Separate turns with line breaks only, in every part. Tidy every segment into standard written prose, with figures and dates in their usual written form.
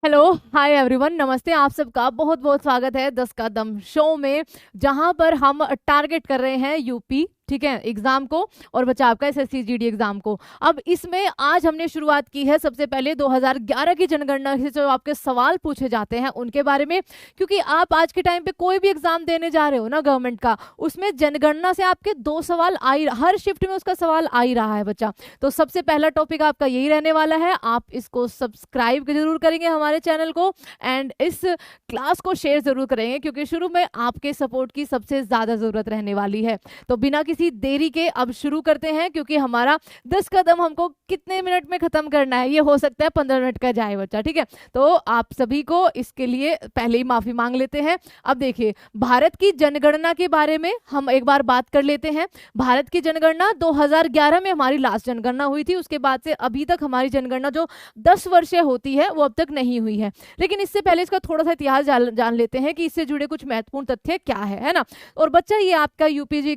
Hello, hi everyone, नमस्ते। आप सबका बहुत बहुत स्वागत है 10 का दम शो में, जहां पर हम टारगेट कर रहे हैं यूपी, ठीक है, एग्जाम को और बचाव का एसएससी जीडी एग्जाम को। अब इसमें आज हमने शुरुआत की है सबसे पहले 2011 की जनगणना से जो आपके सवाल पूछे जाते हैं उनके बारे में, क्योंकि आप आज के टाइम पे कोई भी एग्जाम देने जा रहे हो ना गवर्नमेंट का, उसमें जनगणना से आपके दो सवाल हर शिफ्ट में उसका सवाल आ ही रहा है बच्चा। तो सबसे पहला टॉपिक आपका यही रहने वाला है। आप इसको सब्सक्राइब जरूर करेंगे हमारे चैनल को, एंड इस क्लास को शेयर जरूर करेंगे, क्योंकि शुरू में आपके सपोर्ट की सबसे ज्यादा जरूरत रहने वाली है। तो बिना किसी देरी के अब शुरू करते हैं, क्योंकि हमारा 10 कदम हमको कितने मिनट में खत्म करना है, ये हो सकता है 15 मिनट का जाए बच्चा, ठीक है। तो आप सभी को इसके लिए पहले ही माफी मांग लेते हैं। अब देखिए, भारत की जनगणना के बारे में हम एक बार बात कर लेते हैं। भारत की जनगणना 2011 में हमारी लास्ट जनगणना हुई थी। उसके बाद से अभी तक हमारी जनगणना जो 10 वर्षीय होती है वो अब तक नहीं हुई है। लेकिन इससे पहले इसका थोड़ा सा इतिहास जान लेते हैं कि इससे जुड़े कुछ महत्वपूर्ण तथ्य क्या है ना। और बच्चा, ये आपका यूपी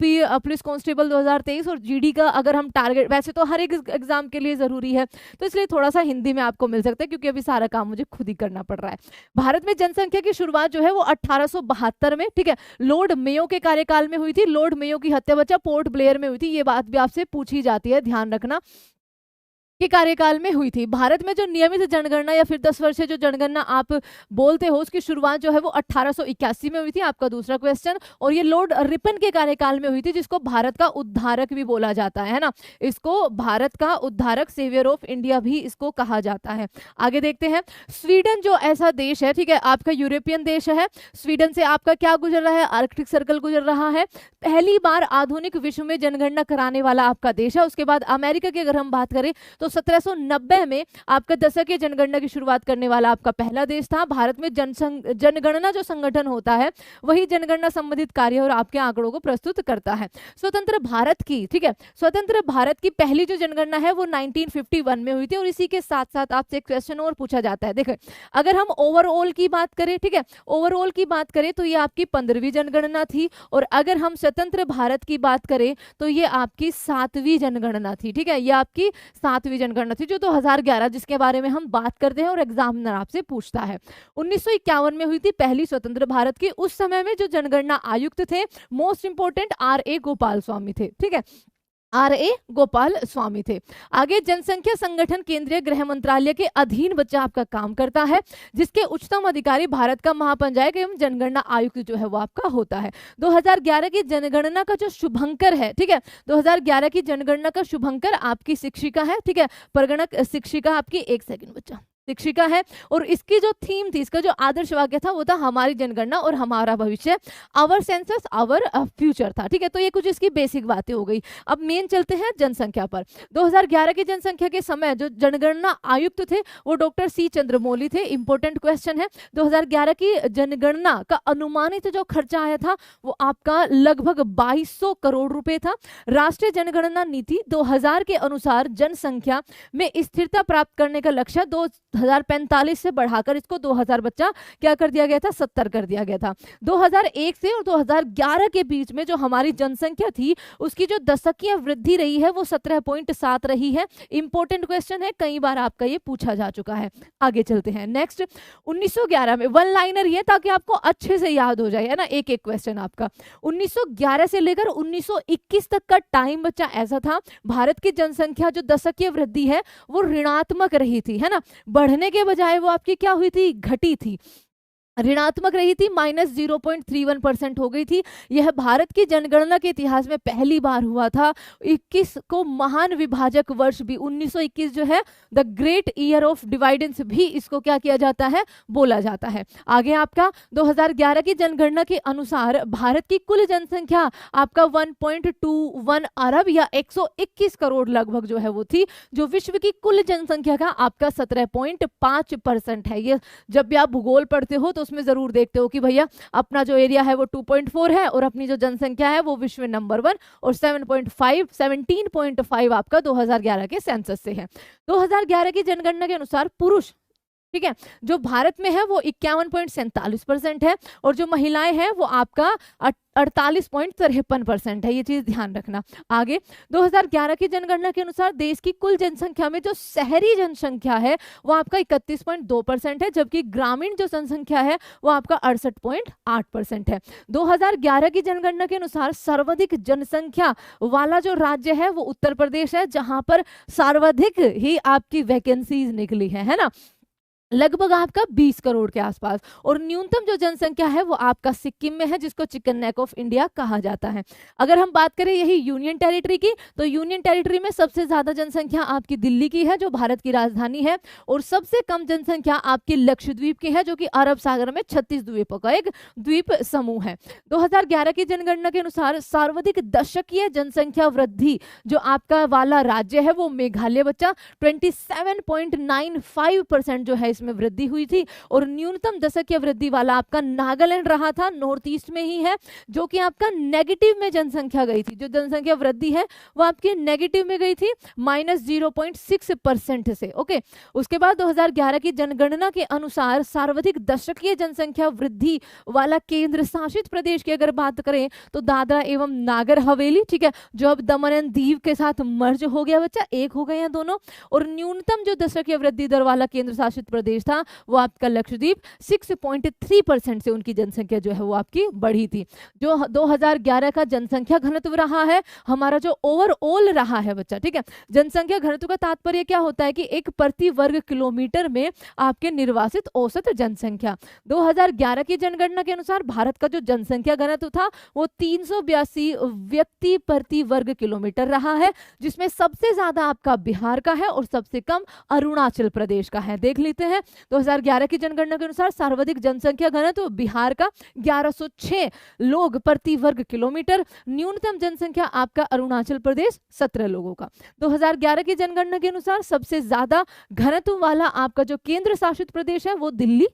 पुलिस कांस्टेबल 2023 और जीडी का अगर हम टारगेट, वैसे तो हर एक एग्जाम के लिए जरूरी है, तो इसलिए थोड़ा सा हिंदी में आपको मिल सकता है, क्योंकि अभी सारा काम मुझे खुद ही करना पड़ रहा है। भारत में जनसंख्या की शुरुआत जो है वो 1872 में, ठीक है, लॉर्ड मेयो के कार्यकाल में हुई थी। लॉर्ड मेयो की हत्या बच्चा पोर्ट ब्लेयर में हुई थी। ये बात भी आपसे पूछी जाती है, ध्यान रखना, के कार्यकाल में हुई थी। भारत में जो नियमित जनगणना या फिर 10 वर्षीय जो जनगणना आप बोलते हो, उसकी शुरुआत जो है वो 1881 में हुई थी, आपका दूसरा क्वेश्चन। और ये लॉर्ड रिपन के कार्यकाल में हुई थी, जिसको भारत का उद्धारक भी बोला जाता है ना। इसको भारत का उद्धारक, सेवियर ऑफ इंडिया भी इसको कहा जाता है। आगे देखते हैं। स्वीडन जो ऐसा देश है, ठीक है, आपका यूरोपियन देश है। स्वीडन से आपका क्या गुजर रहा है? आर्कटिक सर्कल गुजर रहा है। पहली बार आधुनिक विश्व में जनगणना कराने वाला आपका देश है। उसके बाद अमेरिका की अगर हम बात करें तो 1790 में आपका दशकीय जनगणना की शुरुआत करने वाला आपका पहला देश था। भारत में जनगणना जो संगठन होता है वही जनगणना संबंधित कार्य और आपके आंकड़ों को प्रस्तुत करता है। स्वतंत्र भारत की, ठीक है, स्वतंत्र भारत की पहली जो जनगणना है वो 1951 में हुई थी। और इसी के साथ साथ आपसे एक क्वेश्चन और पूछा जाता है। देखो, अगर हम ओवरऑल की बात करें, ठीक है, ओवरऑल की बात करें तो ये आपकी 15वीं जनगणना थी। और अगर हम स्वतंत्र भारत की बात करें तो ये आपकी 7वीं जनगणना थी, ठीक है, ये आपकी 7वीं जनगणना थी, जो 2011 जिसके बारे में हम बात करते हैं और एग्जामिनर आपसे पूछता है। 1951 में हुई थी पहली स्वतंत्र भारत की। उस समय में जो जनगणना आयुक्त थे, most important R.A. Gopal Swami थे, ठीक है, R.A. गोपाल स्वामी थे। आगे, जनसंख्या संगठन केंद्रीय गृह मंत्रालय के अधीन बच्चा आपका काम करता है, जिसके उच्चतम अधिकारी भारत का महापंचायत एवं जनगणना आयुक्त जो है वो आपका होता है। 2011 की जनगणना का जो शुभंकर है, ठीक है, 2011 की जनगणना का शुभंकर आपकी शिक्षिका है, ठीक है, परगणक शिक्षिका आपकी, एक सेकंड बच्चा, शिक्षिका है। और इसकी जो थीम थी, इसका जो आदर्श वाक्य था वो था हमारी जनगणना और हमारा भविष्य, आवर सेंसस आवर फ्यूचर था, ठीक है। तो ये कुछ इसकी बेसिक बातें हो गई। अब मेन चलते हैं जनसंख्या पर। 2011 की जनसंख्या के समय जो जनगणना आयुक्त थे वो डॉक्टर सी चंद्रमौली थे। इंपॉर्टेंट क्वेश्चन है। 2011 की जनगणना का अनुमानित जो खर्चा आया था वो आपका लगभग 2200 करोड़ रुपए था। राष्ट्रीय जनगणना नीति 2000 के अनुसार जनसंख्या में स्थिरता प्राप्त करने का लक्ष्य 2045 से बढ़ाकर इसको 2000 बच्चा क्या कर दिया गया था? 70 कर दिया गया था। 2001 से और 2011 के बीच में जो हमारी जनसंख्या थी उसकी जो दशकीय वृद्धि रही है वो 17.7 रही है। इंपॉर्टेंट क्वेश्चन है, कई बार आपका ये पूछा जा चुका है। आगे चलते हैं। नेक्स्ट, 1911 में, वन लाइनर ये ताकि आपको अच्छे से याद हो जाए, है ना, एक एक क्वेश्चन आपका। 1911 से लेकर 1921 तक का टाइम बच्चा ऐसा था, भारत की जनसंख्या जो दशकीय वृद्धि है वो ऋणात्मक रही थी, है ना, बढ़ने के बजाय वो आपकी क्या हुई थी? घटी थी, ऋणात्मक रही थी, -0.31% हो गई थी। यह भारत की जनगणना के इतिहास में पहली बार हुआ था। 21 को महान विभाजक वर्ष भी, 1921 जो है द ग्रेट ईयर ऑफ डिवाइडेंस भी इसको क्या किया जाता है? बोला जाता है। आगे आपका 2011 की जनगणना के अनुसार भारत की कुल जनसंख्या आपका 1.21 अरब या 121 करोड़ लगभग जो है वो थी, जो विश्व की कुल जनसंख्या का आपका 17.5% है। ये जब भी आप भूगोल पढ़ते हो तो उसमें जरूर देखते हो कि भैया अपना जो एरिया है वो 2.4 है और अपनी जो जनसंख्या है वो विश्व में नंबर 1, और 17.5 आपका 2011 के सेंसस से है। 2011 की जनगणना के अनुसार पुरुष ठीक है। जो भारत में है वो 51.47% है, और जो महिलाएं हैं वो आपका 48.53% है। ये चीज ध्यान रखना। आगे 2011 की जनगणना के अनुसार देश की कुल जनसंख्या में जो शहरी जनसंख्या है वो आपका 31.2% है, जबकि ग्रामीण जो जनसंख्या है वो आपका 68.8% है। 2011 की जनगणना के अनुसार सर्वाधिक जनसंख्या वाला जो राज्य है वो उत्तर प्रदेश है, जहां पर सर्वाधिक ही आपकी वैकेंसीज निकली है ना, लगभग आपका 20 करोड़ के आसपास। और न्यूनतम जो जनसंख्या है वो आपका सिक्किम में है, जिसको चिकन नेक ऑफ इंडिया कहा जाता है। अगर हम बात करें यही यूनियन टेरिटरी की, तो यूनियन टेरिटरी में सबसे ज्यादा जनसंख्या आपकी दिल्ली की है, जो भारत की राजधानी है, और सबसे कम जनसंख्या आपकी लक्षद्वीप की है, जो कि अरब सागर में 36 द्वीपों का एक द्वीप समूह है। 2011 की जनगणना के अनुसार सर्वाधिक दशकीय जनसंख्या वृद्धि जो आपका वाला राज्य है वो मेघालय बच्चा, 27.95% जो है इसमें वृद्धि हुई थी। और न्यूनतम दशकीय वृद्धि वाला आपका नागालैंड रहा था, नॉर्थ ईस्ट में ही है, जो कि आपका नेगेटिव में जनसंख्या गई थी। जो जनसंख्या वृद्धि है वो आपकी नेगेटिव में गई थी, -0.6% से। ओके, उसके बाद 2011 की जनगणना के अनुसार सर्वाधिक दशकीय जनसंख्या वृद्धि वाला केंद्र शासित प्रदेश की अगर बात करें तो दादरा एवं नागर हवेली, ठीक है, जो अब दमन एंड दीव के साथ मर्ज हो गया बच्चा, एक हो गए हैं दोनों। और न्यूनतम जो दशकीय वृद्धि दर वाला केंद्र शासित प्रदेश था वो आपका लक्षद्वीप, 6.3% से उनकी जनसंख्या जो है वो आपकी बढ़ी थी। जो 2011 का जनसंख्या घनत्व रहा है हमारा, जो ओवरऑल रहा है बच्चा, ठीक है, जनसंख्या घनत्व का तात्पर्य क्या होता है कि एक प्रति वर्ग किलोमीटर में आपके निर्वासित औसत जनसंख्या। 2011 की जनगणना के अनुसार भारत का जो जनसंख्या घनत्व था वो 382 व्यक्ति प्रति वर्ग किलोमीटर रहा है, जिसमें सबसे ज्यादा आपका बिहार का है और सबसे कम अरुणाचल प्रदेश का है। देख लेते हैं 2011 की जनगणना के अनुसार सर्वाधिक जनसंख्या घनत्व बिहार का 1106 लोग प्रति वर्ग किलोमीटर, न्यूनतम जनसंख्या आपका अरुणाचल प्रदेश 17 लोगों का। 2011 की जनगणना के अनुसार सबसे ज्यादा घनत्व वाला आपका जो केंद्र शासित प्रदेश है वो दिल्ली,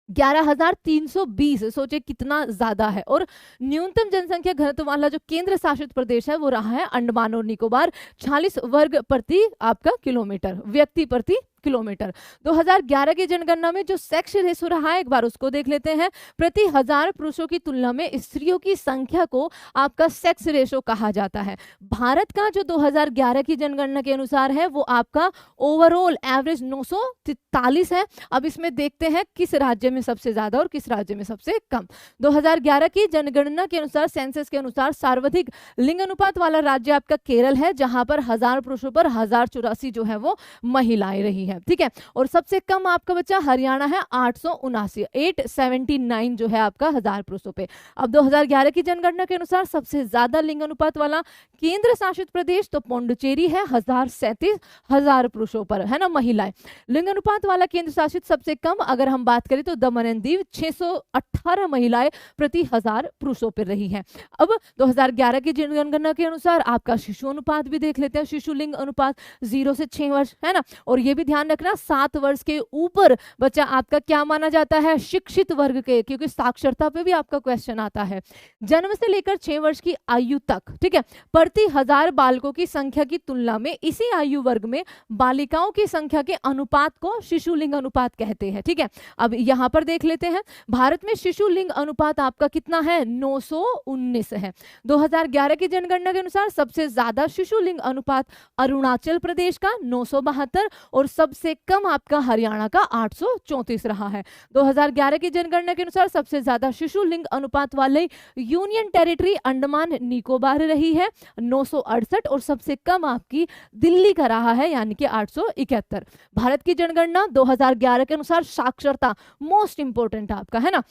11,320, सोचे कितना ज्यादा है। और न्यूनतम जनसंख्या घनत्व वाला जो केंद्र शासित प्रदेश है वो रहा है अंडमान और निकोबार, 46 वर्ग प्रति आपका किलोमीटर, व्यक्ति प्रति किलोमीटर। 2011 की जनगणना में जो सेक्स रेशो रहा है एक बार उसको देख लेते हैं। प्रति 1000 पुरुषों की तुलना में स्त्रियों की संख्या को आपका सेक्स रेशो कहा जाता है। भारत का जो 2011 की जनगणना के अनुसार है वो आपका ओवरऑल एवरेज 943 है। अब इसमें देखते हैं किस राज्य में सबसे ज्यादा और किस राज्य में सबसे कम। 2011 की जनगणना के अनुसार, सेंसस के अनुसार, सर्वाधिक लिंग अनुपात वाला राज्य आपका केरल है, जहां पर 1000 पुरुषों पर 1084 जो है वो महिलाएं रही है, ठीक है। और सबसे कम आपका बच्चा हरियाणा है, 879 जो है आपका 1000 पुरुषों पे। अब 2011 की जनगणना के अनुसार सबसे ज्यादा लिंग अनुपात वाला केंद्र शासित प्रदेश तो पौंडुचेरी है, 1037 1000 पुरुषों पर, है ना, महिलाएं। लिंग अनुपात वाला केंद्र शासित सबसे कम अगर हम बात करें तो दमन एंड दीव, 618 महिलाएं प्रति 1000 पुरुषों पर रही है। अब 2011 की जनगणना के अनुसार आपका शिशु अनुपात भी देख लेते हैं। शिशु लिंग अनुपात 0 से 6 वर्ष, है ना। और ये भी ध्यान रखना 7 वर्ष के ऊपर बच्चा आपका क्या माना जाता है, शिक्षित वर्ग के, क्योंकि साक्षरता पे भी आपका क्वेश्चन आता है। जन्म से लेकर 6 वर्ष की आयु तक, ठीक है, प्रति 1000 बालकों की संख्या की तुलना में इसी आयु वर्ग में बालिकाओं की संख्या के अनुपात को शिशु लिंग अनुपात कहते हैं, ठीक है। अब यहां पर देख लेते हैं भारत में शिशु लिंग अनुपात आपका कितना है, 919 है। 2011 की जनगणना के अनुसार सबसे ज्यादा शिशु लिंग अनुपात अरुणाचल प्रदेश का 972 और सबसे कम आपका हरियाणा का 834 रहा है। 2011 की जनगणना के अनुसार सबसे ज्यादा शिशु लिंग अनुपात वाले यूनियन टेरिटरी अंडमान निकोबार रही है, 968, और सबसे कम आपकी दिल्ली का रहा है, यानी कि 871। भारत की जनगणना 2011 के अनुसार साक्षरता मोस्ट इंपोर्टेंट आपका, है ना।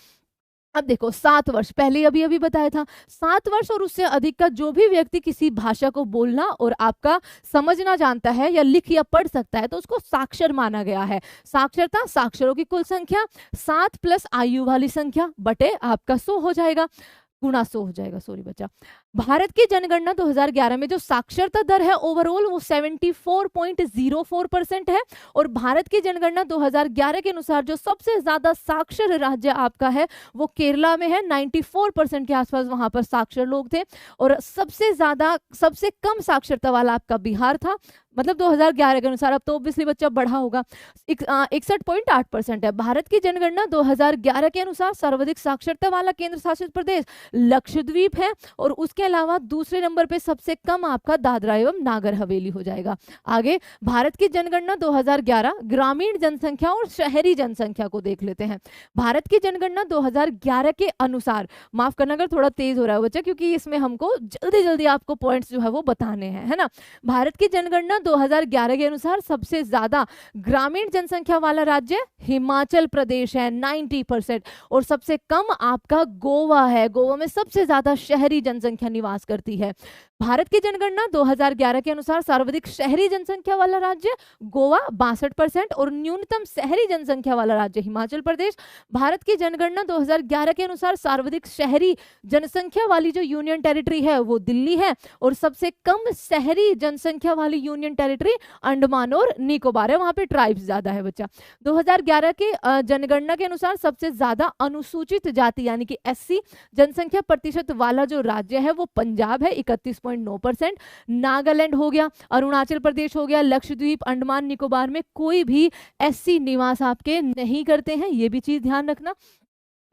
अब देखो 7 वर्ष, पहले अभी अभी बताया था, 7 वर्ष और उससे अधिक का जो भी व्यक्ति किसी भाषा को बोलना और आपका समझना जानता है या लिख या पढ़ सकता है तो उसको साक्षर माना गया है। साक्षरता, साक्षरों की कुल संख्या 7 प्लस आयु वाली संख्या बटे आपका 100 हो जाएगा, गुणा 100 हो जाएगा, सॉरी बच्चा। भारत की जनगणना 2011 में जो साक्षरता दर है ओवरऑल वो 74.04% है, और भारत की जनगणना 2011 के अनुसार जो सबसे ज्यादा साक्षर राज्य आपका है वो केरला में है। 94% के आसपास वहां पर साक्षर लोग थे, और सबसे कम साक्षरता वाला आपका बिहार था, मतलब 2011 के अनुसार। अब तो ऑब्वियसली बच्चा बढ़ा होगा, 61.8% है। भारत की जनगणना 2011 के अनुसार सर्वाधिक साक्षरता वाला केंद्र शासित प्रदेश लक्षद्वीप है, और उसके अलावा दूसरे नंबर पे सबसे कम आपका दादरा एवं नागर हवेली हो जाएगा। आगे भारत की जनगणना 2011 ग्रामीण जनसंख्या और शहरी जनसंख्या को देख लेते हैं। भारत की जनगणना 2011 के अनुसार, माफ करना अगर थोड़ा तेज हो रहा है बच्चा, क्योंकि इसमें हमको जल्दी जल्दी आपको पॉइंट्स जो है वो बताने हैं, है ना। भारत की जनगणना 2011 के अनुसार सबसे ज्यादा ग्रामीण जनसंख्या वाला राज्य हिमाचल प्रदेश है 90%, और सबसे कम आपका गोवा है। गोवा में सबसे ज्यादा शहरी जनसंख्या निवास करती है। भारत की जनगणना 2011 के अनुसार सर्वाधिक शहरी जनसंख्या वाला राज्य गोवा 62%, और न्यूनतम शहरी जनसंख्या वाला राज्य हिमाचल प्रदेश। भारत की जनगणना 2011 के अनुसार सर्वाधिक शहरी जनसंख्या वाली जो यूनियन टेरिटरी है वो दिल्ली है, और सबसे कम शहरी जनसंख्या वाली यूनियन टेरिटरी अंडमान और निकोबार है, वहां पे ट्राइब्स ज्यादा है बच्चा। 2011 के जनगणना के अनुसार सबसे ज्यादा अनुसूचित जाति यानी कि एससी जनसंख्या प्रतिशत वाला जो राज्य है वो पंजाब है 31.9%। नागालैंड हो गया, अरुणाचल प्रदेश हो गया, लक्षद्वीप, अंडमान निकोबार में कोई भी एससी निवास आपके नहीं करते हैं, ये भी चीज ध्यान रखना।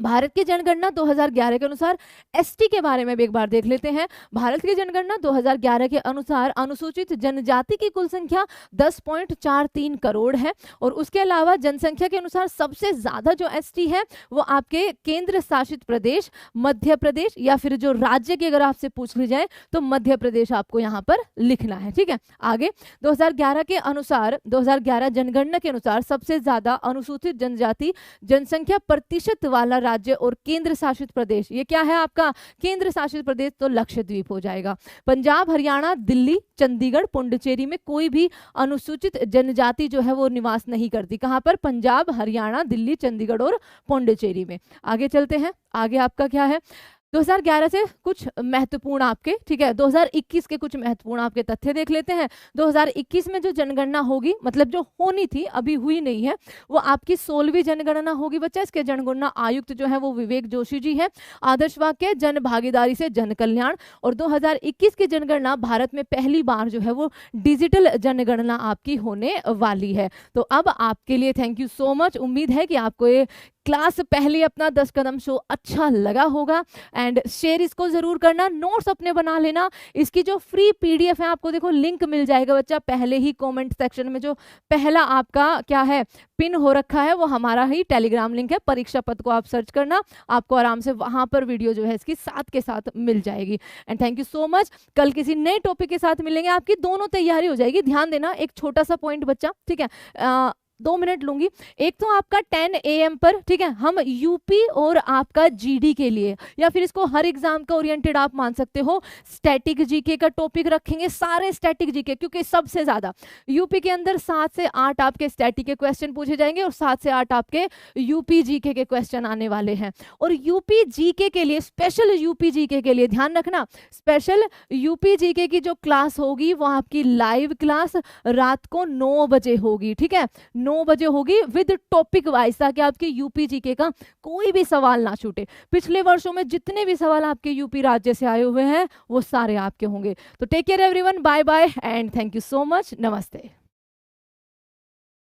भारत की जनगणना 2011 के अनुसार एसटी के बारे में भी एक बार देख लेते हैं। भारत की जनगणना 2011 के अनुसार अनुसूचित जनजाति की कुल संख्या 10.43 करोड़ है, और उसके अलावा जनसंख्या के अनुसार सबसे ज्यादा जो एसटी है वो आपके केंद्र शासित प्रदेश मध्य प्रदेश, या फिर जो राज्य की अगर आपसे पूछ ली जाए तो मध्य प्रदेश आपको यहाँ पर लिखना है, ठीक है। आगे 2011 के अनुसार 2011 जनगणना के अनुसार सबसे ज्यादा अनुसूचित जनजाति जनसंख्या प्रतिशत वाला राज्य और केंद्र शासित प्रदेश, ये क्या है आपका केंद्र शासित प्रदेश, तो लक्षद्वीप हो जाएगा। पंजाब, हरियाणा, दिल्ली, चंडीगढ़, पुडुचेरी में कोई भी अनुसूचित जनजाति जो है वो निवास नहीं करती। कहां पर? पंजाब, हरियाणा, दिल्ली, चंडीगढ़ और पुडुचेरी में। आगे चलते हैं, आगे आपका क्या है 2011 से कुछ महत्वपूर्ण आपके, ठीक है, 2021 के कुछ महत्वपूर्ण आपके तथ्य देख लेते हैं। 2021 में जो जनगणना होगी, मतलब जो होनी थी अभी हुई नहीं है, वो आपकी 16वीं जनगणना होगी बच्चा। इसके जनगणना आयुक्त जो है वो विवेक जोशी जी है। आदर्श वाक्य जन भागीदारी से जन कल्याण। और 2021 की जनगणना भारत में पहली बार जो है वो डिजिटल जनगणना आपकी होने वाली है। तो अब आपके लिए थैंक यू सो मच। उम्मीद है कि आपको ये क्लास पहले अपना 10 कदम शो अच्छा लगा होगा, एंड शेयर इसको जरूर करना, नोट्स अपने बना लेना। इसकी जो फ्री पीडीएफ है आपको देखो लिंक मिल जाएगा बच्चा पहले ही कमेंट सेक्शन में, जो पहला आपका क्या है पिन हो रखा है वो हमारा ही टेलीग्राम लिंक है। परीक्षा पद को आप सर्च करना, आपको आराम से वहां पर वीडियो जो है इसकी साथ के साथ मिल जाएगी। And thank you so much. कल किसी नए टॉपिक के साथ मिलेंगे, आपकी दोनों तैयारी हो जाएगी। ध्यान देना, एक छोटा सा पॉइंट बच्चा, ठीक है, 2 मिनट लूंगी। एक तो आपका 10 AM पर, ठीक है, हम यूपी और आपका जीडी के लिए, या फिर इसको हर एग्जाम का ओरिएंटेड आप मान सकते हो, स्टैटिक जीके का टॉपिक रखेंगे, सारे स्टैटिक जीके, क्योंकि सबसे ज्यादा यूपी के अंदर 7 से 8 आपके स्टैटिक के क्वेश्चन पूछे जाएंगे, और 7 से 8 आपके यूपी जीके के क्वेश्चन आने वाले हैं। और यूपी जीके के लिए, स्पेशल यूपी जीके के लिए ध्यान रखना, स्पेशल यूपी जीके की जो क्लास होगी वो आपकी लाइव क्लास रात को 9 बजे होगी, ठीक है, 9 बजे होगी विद टॉपिक वाइज, ताकि आपके यूपी जीके का कोई भी सवाल ना छूटे। पिछले वर्षों में जितने भी सवाल आपके यूपी राज्य से आए हुए हैं वो सारे आपके होंगे। तो take care everyone, bye bye and thank you so much, नमस्ते।